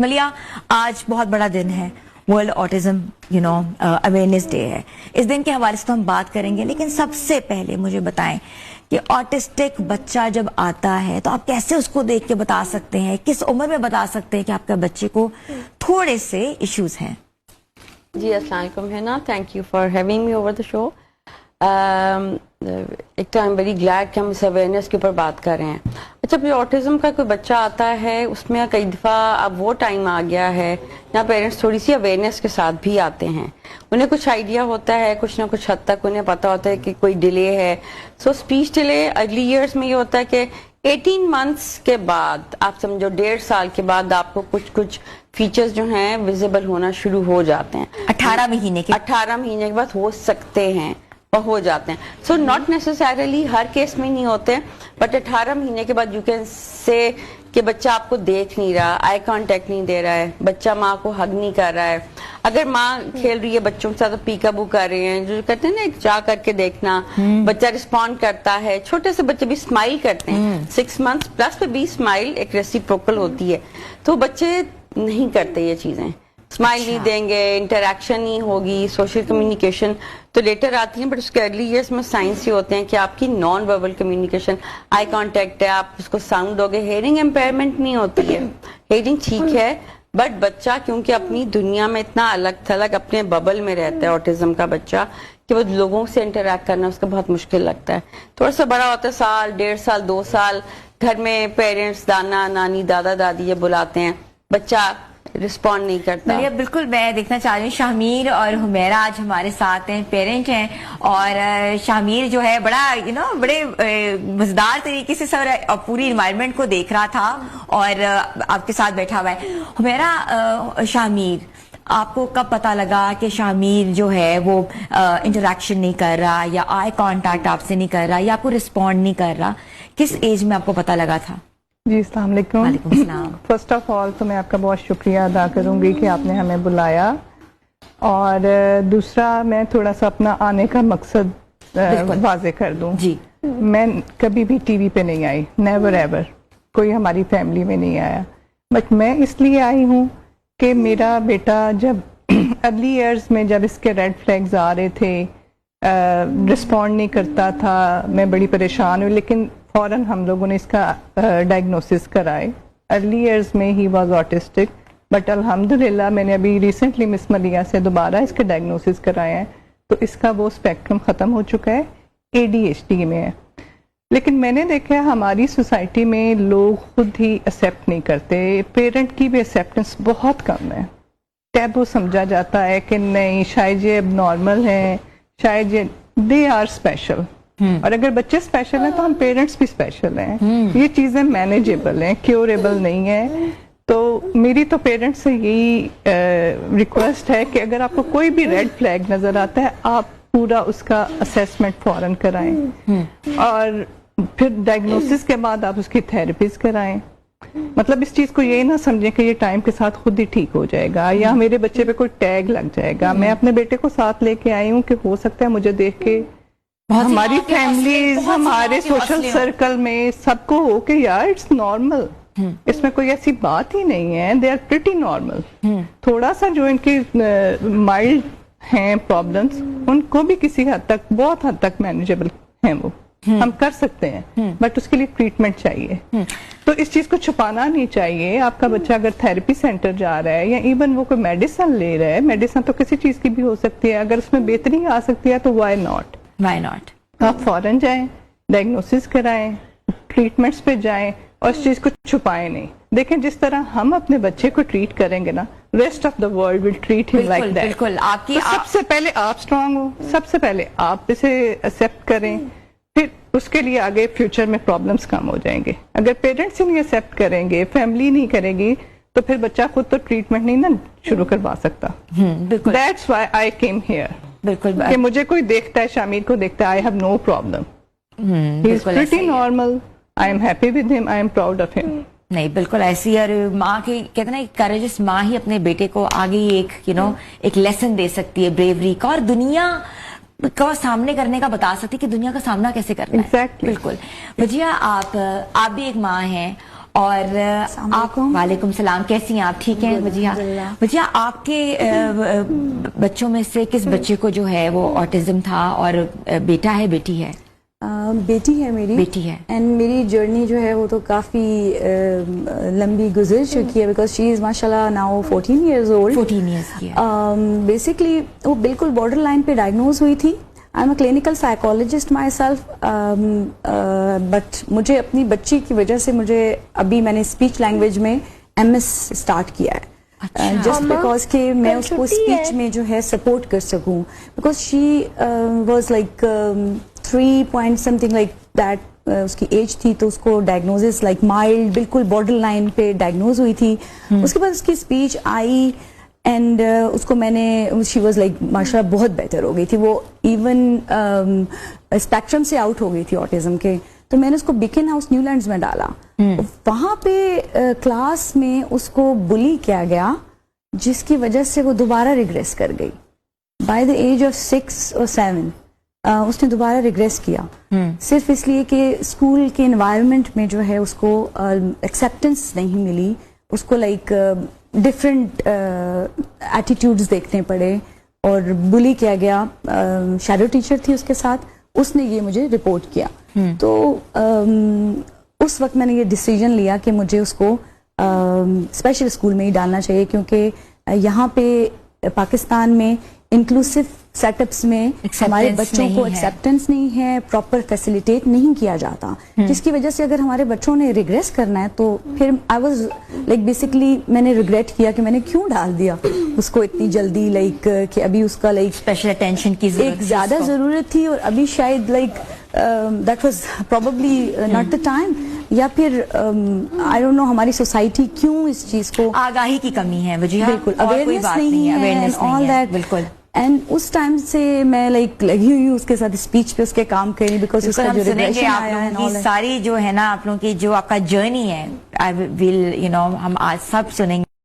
ملیا آج بہت بڑا دن ہے، ورلڈ آٹزم اویئرنیس ڈے ہے. اس دن کے حوالے سے تو ہم بات کریں گے، لیکن سب سے پہلے مجھے بتائیں کہ آٹسٹک بچہ جب آتا ہے تو آپ کیسے اس کو دیکھ کے بتا سکتے ہیں، کس عمر میں بتا سکتے ہیں کہ آپ کے بچے کو تھوڑے سے ایشوز ہیں؟ جی السلام علیکم ہینا، thank you for having me over the show. ایک تو آئی ایم ویری گلیڈ کہ ہم اس اویئرنیس کے اوپر بات کر رہے ہیں. اچھا، بھی آٹزم کا کوئی بچہ آتا ہے، اس میں کئی دفعہ اب وہ ٹائم آ گیا ہے جہاں پیرنٹس تھوڑی سی اویئرنیس کے ساتھ بھی آتے ہیں. انہیں کچھ آئیڈیا ہوتا ہے، کچھ نہ کچھ حد تک انہیں پتا ہوتا ہے کہ کوئی ڈیلے ہے. سو اسپیچ ڈیلے ارلی ایئرس میں یہ ہوتا ہے کہ 18 منتھس کے بعد، آپ سمجھو 1.5 سال کے بعد آپ کو کچھ فیچرز جو ہیں ویزیبل ہونا شروع ہو جاتے ہیں. 18 مہینے کے بعد ہو سکتے ہیں اور ہو جاتے ہیں. So not necessarily Hare case میں نہیں ہوتے، بٹ 18 مہینے کے بعد یو کین سے کہ بچہ آپ کو دیکھ نہیں رہا، آئی کانٹیکٹ نہیں دے رہا ہے، بچہ ماں کو ہگ نہیں کر رہا ہے. اگر ماں کھیل رہی ہے بچوں کے ساتھ تو پیکا بو کر رہے ہیں، جو کہتے ہیں نا ایک جا کر کے دیکھنا، بچہ رسپونڈ کرتا ہے. چھوٹے سے بچے بھی اسمائل کرتے ہیں، 6 منتھس پلس پہ بھی اسمائل ایک ریسیپروکل ہوتی ہے. تو بچے نہیں کرتے یہ چیزیں، اسمائل نہیں دیں گے، انٹریکشن نہیں ہوگی، سوشل کمیونیکیشن تو لیٹر آتی ہیں. بٹ اس کے ارلی ایئرس میں سائنس یہ ہوتے ہیں کہ آپ کی non verbal communication, eye contact ہے، آپ اس کو ساؤنڈ ہوگے. ہیئرنگ امپیئرمنٹ نہیں ہوتی ہے، ہیئرنگ ٹھیک ہے، بٹ بچہ کیونکہ اپنی دنیا میں اتنا الگ تھلگ اپنے ببل میں رہتا ہے آٹزم کا بچہ، کہ وہ لوگوں سے انٹریکٹ کرنا اس کا بہت مشکل لگتا ہے. تھوڑا سا بڑا ہوتا ہے، 1 سال 1.5 سال 2 سال، گھر میں پیرنٹس دانا نانی دادا دادی یہ بلاتے ہیں، بچہ رسپونڈ نہیں کرتا. بالکل میں دیکھنا چاہ رہی ہوں شاہمیر اور حمیرہ آج ہمارے ساتھ ہیں، پیرنٹ ہیں، اور شاہمیر جو ہے بڑا بڑے مزیدار طریقے سے سر پوری انوائرمنٹ کو دیکھ رہا تھا اور آپ کے ساتھ بیٹھا ہوا ہے. حمیرہ، شاہمیر آپ کو کب پتا لگا کہ شاہمیر جو ہے وہ انٹریکشن نہیں کر رہا یا آئی کانٹیکٹ آپ سے نہیں کر رہا یا آپ کو رسپونڈ نہیں کر رہا؟ کس ایج میں آپ کو پتا لگا تھا؟ جی السلام علیکم. وعلیکم السلام. فرسٹ آف آل تو میں آپ کا بہت شکریہ ادا کروں گی کہ آپ نے ہمیں بلایا، اور دوسرا میں تھوڑا سا اپنا آنے کا مقصد واضح کر دوں. جی میں کبھی بھی ٹی وی پہ نہیں آئی، نیور ایور، کوئی ہماری فیملی میں نہیں آیا. بٹ میں اس لیے آئی ہوں کہ میرا بیٹا جب ارلی ایئرز میں جب اس کے ریڈ فلیگز آ رہے تھے، رسپونڈ نہیں کرتا تھا، میں بڑی پریشان ہوئی، لیکن فوراً ہم لوگوں نے اس کا ڈائگنوسس کرائے. ارلی ایئرز میں ہی واز آٹسٹک، بٹ الحمدللہ میں نے ابھی ریسنٹلی مس ملیا سے دوبارہ اس کے ڈائگنوسس کرائے ہیں، تو اس کا وہ اسپیکٹرم ختم ہو چکا ہے، ADHD میں ہے. لیکن میں نے دیکھا ہماری سوسائٹی میں لوگ خود ہی ایکسیپٹ نہیں کرتے، پیرنٹ کی بھی ایکسیپٹنس بہت کم ہے. ٹیبو سمجھا جاتا ہے کہ نہیں شاید یہ اب نارمل ہیں، شاید یہ دے آر اسپیشل، اور اگر بچے اسپیشل ہیں تو ہم پیرنٹس بھی اسپیشل ہیں. یہ چیزیں مینیجیبل ہیں، کیوریبل نہیں ہیں. تو میری تو پیرنٹس سے یہی ریکویسٹ ہے کہ اگر آپ کو کوئی بھی ریڈ فلیگ نظر آتا ہے آپ پورا اس کا اسیسمنٹ فوراً کرائیں، اور پھر ڈائگنوسس کے بعد آپ اس کی تھراپیز کرائیں. مطلب اس چیز کو یہ نہ سمجھیں کہ یہ ٹائم کے ساتھ خود ہی ٹھیک ہو جائے گا یا میرے بچے پہ کوئی ٹیگ لگ جائے گا. میں اپنے بیٹے کو ساتھ لے کے آئی ہوں کہ ہو سکتا ہے مجھے دیکھ کے ہماری فیملیز، ہمارے سوشل سرکل میں سب کو ہو کہ یار اٹس نارمل، اس میں کوئی ایسی بات ہی نہیں ہے، دے آر پریٹی نارمل. تھوڑا سا جو ان کی مائلڈ ہیں پرابلمس، ان کو بھی کسی حد تک، بہت حد تک مینیجیبل ہیں، وہ ہم کر سکتے ہیں، بٹ اس کے لیے ٹریٹمنٹ چاہیے. تو اس چیز کو چھپانا نہیں چاہیے. آپ کا بچہ اگر تھراپی سینٹر جا رہا ہے یا ایون وہ کوئی میڈیسن لے رہا ہے، میڈیسن تو کسی چیز کی بھی ہو سکتی ہے، اگر اس میں بہتری آ سکتی ہے تو وائی ناٹ. آپ فوراً جائیں، ڈائگنوسس کرائیں، ٹریٹمنٹس پہ جائیں، اور اس چیز کو چھپائیں نہیں. دیکھیں جس طرح ہم اپنے بچے کو ٹریٹ کریں گے نا، rest of the world will treat ہم لائک دیٹ. بالکل. آپ کی سب سے پہلے آپ اسٹرانگ ہو، سب سے پہلے آپ اسے ایکسیپٹ کریں، پھر اس کے لیے آگے فیوچر میں پرابلمس کم ہو جائیں گے. اگر پیرنٹس نہیں ایکسیپٹ کریں گے، فیملی نہیں کرے گی، تو پھر بچہ خود تو ٹریٹمنٹ نہیں نا شروع کروا سکتا. That's why I came here. بالکل کہ مجھے کوئی دیکھتا ہے، شامیر کو دیکھتا ہے، I have no problem, he is pretty normal, I am happy with ہم، آئی ایم پراؤڈ آف ہم. نہیں بالکل ایسی. اور ماں کی کہتے ہیں نا کریجس ماں ہی اپنے بیٹے کو آگے ایک لیسن دے سکتی ہے بریوری کا، اور دنیا کا سامنے کرنے کا بتا سکتی کہ دنیا کا سامنا کیسے کرنا ہے. بالکل. وجیہ آپ بھی ایک ماں ہیں اور آپ وعلیکم السلام، کیسی ہیں آپ؟ ٹھیک ہیں وجیہہ؟ وجیہہ، آپ کے بچوں میں سے کس بچے کو جو ہے وہ آٹزم تھا، اور بیٹا ہے بیٹی ہے؟ بیٹی ہے میری، بیٹی ہے، اینڈ میری جرنی جو ہے وہ تو کافی لمبی گزر چکی ہے، بیکاز شی از ماشاء اللہ ناؤ 14 ایئرز اولڈ. 14 ایئرس کی ہے. بیسکلی وہ بالکل بارڈر لائن پہ ڈائگنوز ہوئی تھی. I am a clinical psychologist my self, but مجھے اپنی بچی کی وجہ سے مجھے ابھی میں نے اسپیچ لینگویج میں MS اسٹارٹ کیا ہے، جسٹ بیکاز کہ میں اس کو اسپیچ میں جو ہے سپورٹ کر سکوں، because she was like 3 point something like that اس کی ایج تھی، تو اس کو ڈائگنوزس لائک مائلڈ، بالکل بارڈر لائن پہ ڈائگنوز ہوئی تھی. اس کے بعد اس کی اسپیچ آئی، اینڈ اس کو میں نے، شی واز لائک ماشاء اللہ بہت بہتر ہو گئی تھی، وہ ایون اسپیکٹرم سے آؤٹ ہو گئی تھی آٹزم کے. تو میں نے اس کو بیکن ہاؤس نیو لینڈز میں ڈالا. وہاں پہ کلاس میں اس کو بلی کیا گیا، جس کی وجہ سے وہ دوبارہ ریگریس کر گئی. By the age of 6 or 7 اس نے دوبارہ ریگریس کیا، صرف اس لیے کہ اسکول کے انوائرمنٹ میں جو ہے اس کو ایکسیپٹنس نہیں ملی. اس کو لائک ڈفرینٹ ایٹیٹیوڈز دیکھنے پڑے اور بلی کیا گیا. شیڈو ٹیچر تھی اس کے ساتھ، اس نے یہ مجھے رپورٹ کیا. تو اس وقت میں نے یہ ڈیسیژن لیا کہ مجھے اس کو اسپیشل اسکول میں ہی ڈالنا چاہیے، کیونکہ یہاں پہ پاکستان میں انکلوسیو سیٹ اپس میں ہمارے بچوں کو ایکسیپٹنس نہیں ہے، پراپر فیسیلیٹیٹ نہیں کیا جاتا، جس کی وجہ سے اگر ہمارے بچوں نے ریگریس کرنا ہے تو پھر آئی واز لائک بیسکلی میں نے ریگریٹ کیا کہ میں نے کیوں ڈال دیا اس کو اتنی جلدی، لائک کہ ابھی اس کا لائک اسپیشل اٹینشن کی ایک زیادہ ضرورت تھی، اور ابھی شاید like that was probably not the time, یا پھر آئی ڈونٹ نو ہماری سوسائٹی کیوں اس چیز کو، آگاہی کی کمی ہے وجیہہ، بالکل اویئرنیس نہیں ہے، اویئرنیس آل دیٹ. بالکل. اینڈ اس ٹائم سے میں لائک لگی ہوئی ہوں اس کے ساتھ اسپیچ پہ اس کے کام کریں، بیکاز اس کا جو ریگریشن آیا ہے، آپ لوگوں کی ساری جو ہے نا، آپ لوگوں کی جو آپ کا جرنی ہے، ہم آج سب سنیں گے.